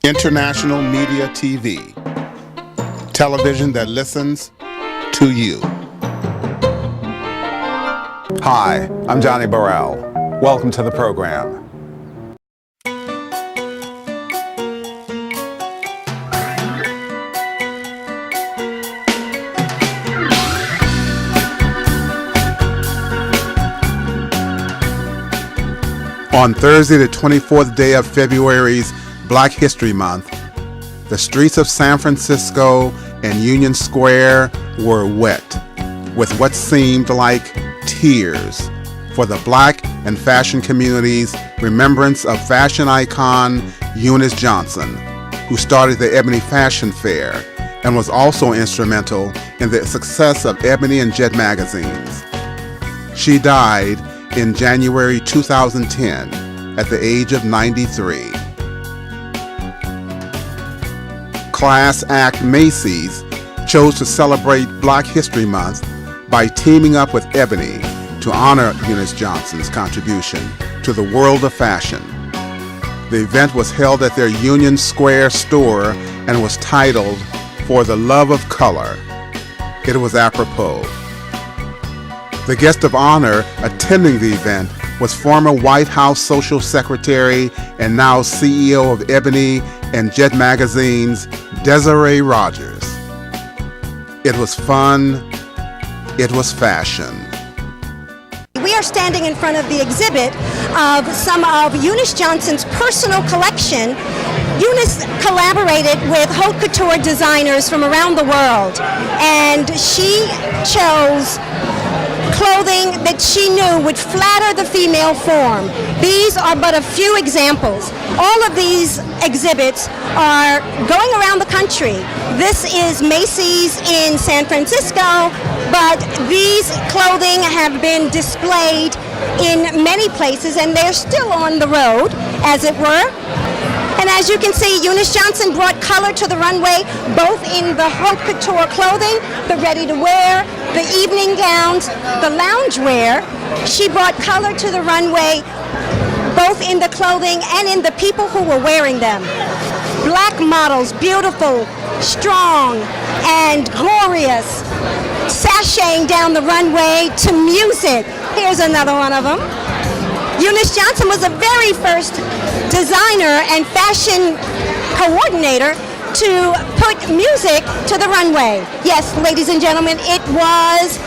International Media TV. Television that listens to you. Hi, I'm Johnnie Burrell. Welcome to the program. On Thursday, the 24th day of February's Black History Month, the streets of San Francisco and Union Square were wet with what seemed like tears for the Black and fashion community's remembrance of fashion icon Eunice Johnson, who started the Ebony Fashion Fair and was also instrumental in the success of Ebony and Jet magazines. She died in January 2010 at the age of 93. Class act Macy's chose to celebrate Black History Month by teaming up with Ebony to honor Eunice Johnson's contribution to the world of fashion. The event was held at their Union Square store and was titled For the Love of Color. It was apropos. The guest of honor attending the event was former White House Social Secretary and now CEO of Ebony and Jet magazines, Desiree Rogers. It was fun. It was fashion. We are standing in front of the exhibit of some of Eunice Johnson's personal collection. Eunice collaborated with haute couture designers from around the world, and she chose clothing that she knew would flatter the female form. These are but a few examples. All of these exhibits are going around the country. This is Macy's in San Francisco, but these clothing have been displayed in many places, and they're still on the road, as it were. And as you can see, Eunice Johnson brought color to the runway, both in the haute couture clothing, the ready-to-wear, the evening gowns, the loungewear. She brought color to the runway, both in the clothing and in the people who were wearing them. Black models, beautiful, strong, and glorious, sashaying down the runway to music. Here's another one of them. Eunice Johnson was the very first designer and fashion coordinator to put music to the runway. Yes, ladies and gentlemen, it was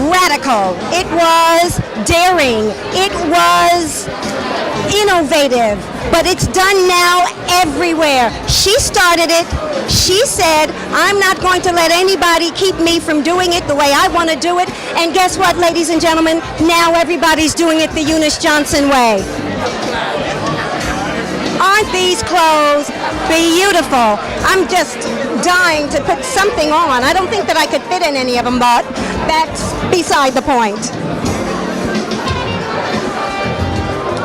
radical. It was daring. It was innovative, but it's done now everywhere. She started it. She said, I'm not going to let anybody keep me from doing it the way I want to do it. And guess what, ladies and gentlemen? Now everybody's doing it the Eunice Johnson way. Aren't these clothes beautiful? I'm just dying to put something on. I don't think that I could fit in any of them, but that's beside the point.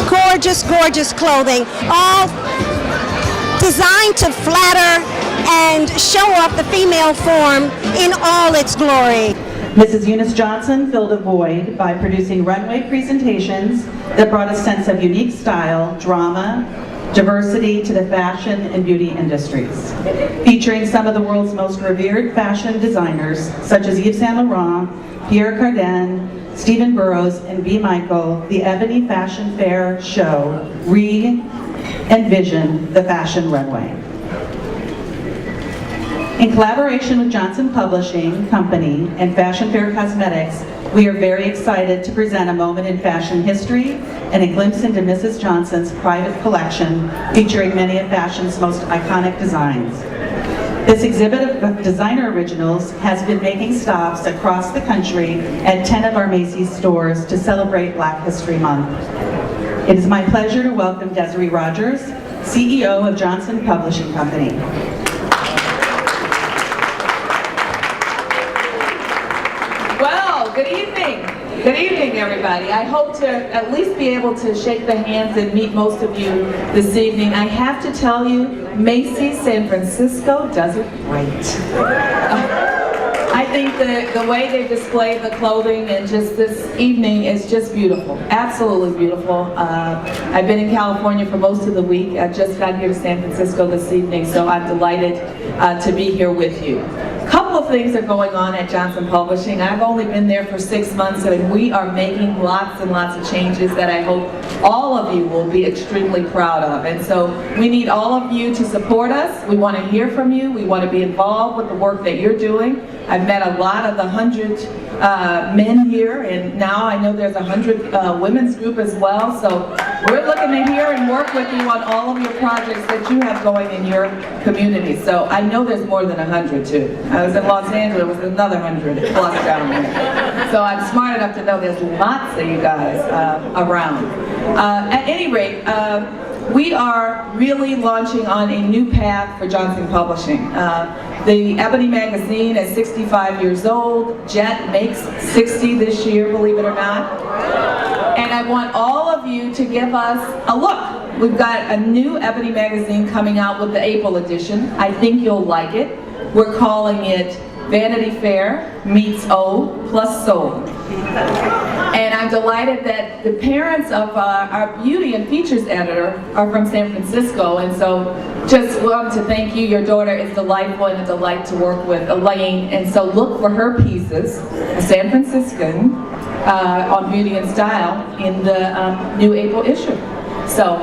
Gorgeous, gorgeous clothing, all designed to flatter and show off the female form in all its glory. Mrs. Eunice Johnson filled a void by producing runway presentations that brought a sense of unique style, drama, diversity to the fashion and beauty industries. Featuring some of the world's most revered fashion designers, such as Yves Saint Laurent, Pierre Cardin, Stephen Burroughs, and B. Michael, the Ebony Fashion Fair show re-envisioned the fashion runway. In collaboration with Johnson Publishing Company and Fashion Fair Cosmetics, we are very excited to present a moment in fashion history and a glimpse into Mrs. Johnson's private collection featuring many of fashion's most iconic designs. This exhibit of designer originals has been making stops across the country at 10 of our Macy's stores to celebrate Black History Month. It is my pleasure to welcome Desiree Rogers, CEO of Johnson Publishing Company. Well, good evening. Good evening, everybody. I hope to at least be able to shake the hands and meet most of you this evening. I have to tell you, Macy's San Francisco does it right. I think the way they displayed the clothing and just this evening is just beautiful, absolutely beautiful. I've been in California for most of the week. I just got here to San Francisco this evening, so I'm delighted to be here with you. A couple of things are going on at Johnson Publishing. I've only been there for 6 months, and we are making lots and lots of changes that I hope all of you will be extremely proud of. And so we need all of you to support us. We want to hear from you. We want to be involved with the work that you're doing. I've met a lot of the 100 men here, and now I know there's 100 women's group as well. So we're looking to hear and work with you on all of your projects that you have going in your community. So I know there's more than 100 too. I was in Los Angeles, with another 100 plus down there. So I'm smart enough to know there's lots of you guys around. At any rate, we are really launching on a new path for Johnson Publishing. The Ebony magazine is 65 years old. Jet makes 60 this year, believe it or not. And I want all of you to give us a look. We've got a new Ebony magazine coming out with the April edition. I think you'll like it. We're calling it Vanity Fair meets O plus Soul. And I'm delighted that the parents of our beauty and features editor are from San Francisco, and so just want to thank you. Your daughter is delightful and a delight to work with, Elaine, and so look for her pieces, a San Franciscan, on beauty and style in the new April issue. So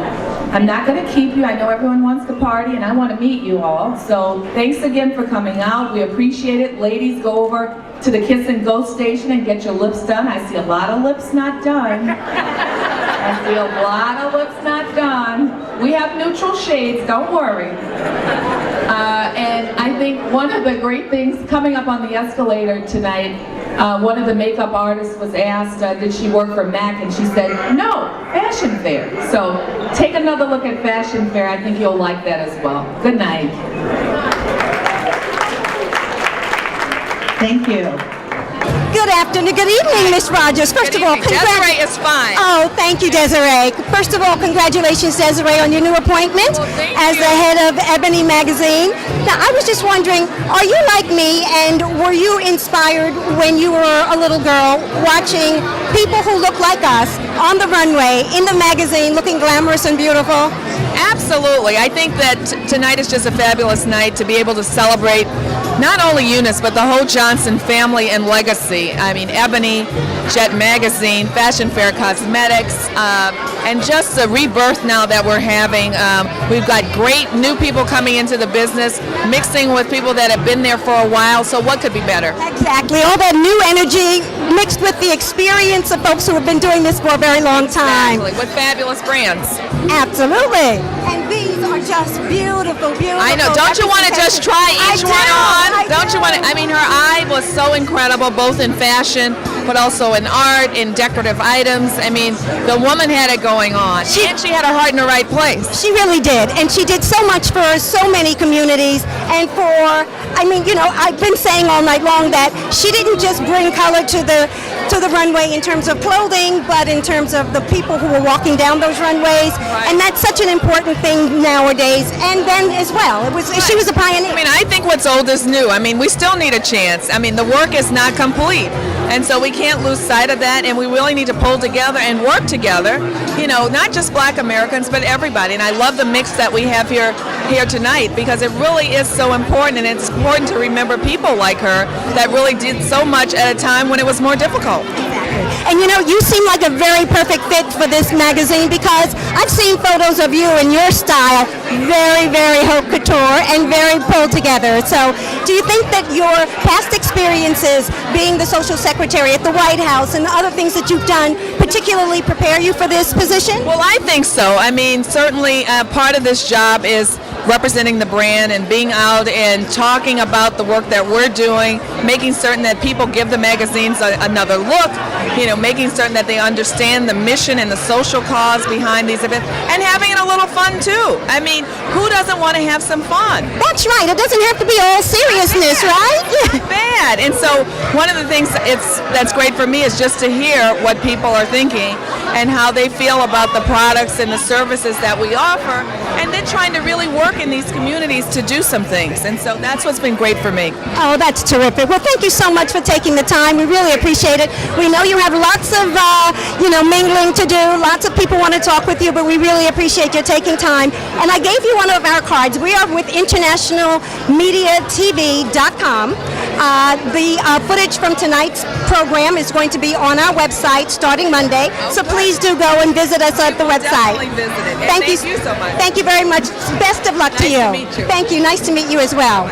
I'm not going to keep you. I know everyone wants to party, and I want to meet you all. So thanks again for coming out. We appreciate it. Ladies, go over to the Kiss and Go station and get your lips done. I see a lot of lips not done. I see a lot of lips not done. We have neutral shades, don't worry. And I think one of the great things coming up on the escalator tonight, one of the makeup artists was asked, did she work for MAC? And she said, no, Fashion Fair. So take another look at Fashion Fair. I think you'll like that as well. Good night. Thank you. Good afternoon, good evening, Miss Rogers. First of all, Desiree is fine. Oh, thank you, Desiree. First of all, congratulations, Desiree, on your new appointment as the head of Ebony magazine. Now, I was just wondering, are you like me, and were you inspired when you were a little girl watching people who look like us on the runway, in the magazine, looking glamorous and beautiful? Absolutely. I think that tonight is just a fabulous night to be able to celebrate not only Eunice, but the whole Johnson family and legacy. I mean, Ebony, Jet Magazine, Fashion Fair Cosmetics, and just the rebirth now that we're having. We've got great new people coming into the business, mixing with people that have been there for a while, so what could be better? Exactly. All that new energy mixed with the experience of folks who have been doing this for a very long time. Exactly, with fabulous brands. Absolutely. And these are just beautiful, beautiful. I know. Don't you want to just try each one on? Don't you want to? I mean, her eye was so incredible, both in fashion, but also in art, in decorative items. I mean, the woman had it going on. And she had her heart in the right place. She really did. And she did so much for so many communities. And for, I mean, you know, I've been saying all night long that she didn't just bring color to the runway in terms of clothing, but in terms of the people who were walking down those runways. Right. And that's such an important thing nowadays. And then as well, she was a pioneer. I mean, I think what's old is new. I mean, we still need a chance. I mean, the work is not complete. And so we can't lose sight of that, and we really need to pull together and work together, you know, not just Black Americans, but everybody. And I love the mix that we have here tonight, because it really is so important, and it's important to remember people like her that really did so much at a time when it was more difficult. And you know, you seem like a very perfect fit for this magazine, because I've seen photos of you and your style, very, very haute couture and very pulled together. So do you think that your past experiences being the social secretary at the White House and the other things that you've done particularly prepare you for this position? Well, I think so. I mean, certainly part of this job is representing the brand and being out and talking about the work that we're doing, making certain that people give the magazines another look, you know, making certain that they understand the mission and the social cause behind these events, and having it a little fun too. I mean, who doesn't want to have some fun? That's right. It doesn't have to be all seriousness, right? Not bad. And so one of the things that's great for me is just to hear what people are thinking and how they feel about the products and the services that we offer, and then trying to really work in these communities to do some things. And so that's what's been great for me. Oh, that's terrific. Well, thank you so much for taking the time. We really appreciate it. We know you have lots of, mingling to do. Lots of people want to talk with you, but we really appreciate your taking time. And I gave you one of our cards. We are with internationalmediatv.com. The footage from tonight's program is going to be on our website starting Monday. So please do go and visit us at the website. Definitely visit it. And Thank you so much. Thank you very much. Best of luck to you. Nice to meet you. Thank you. Nice to meet you as well.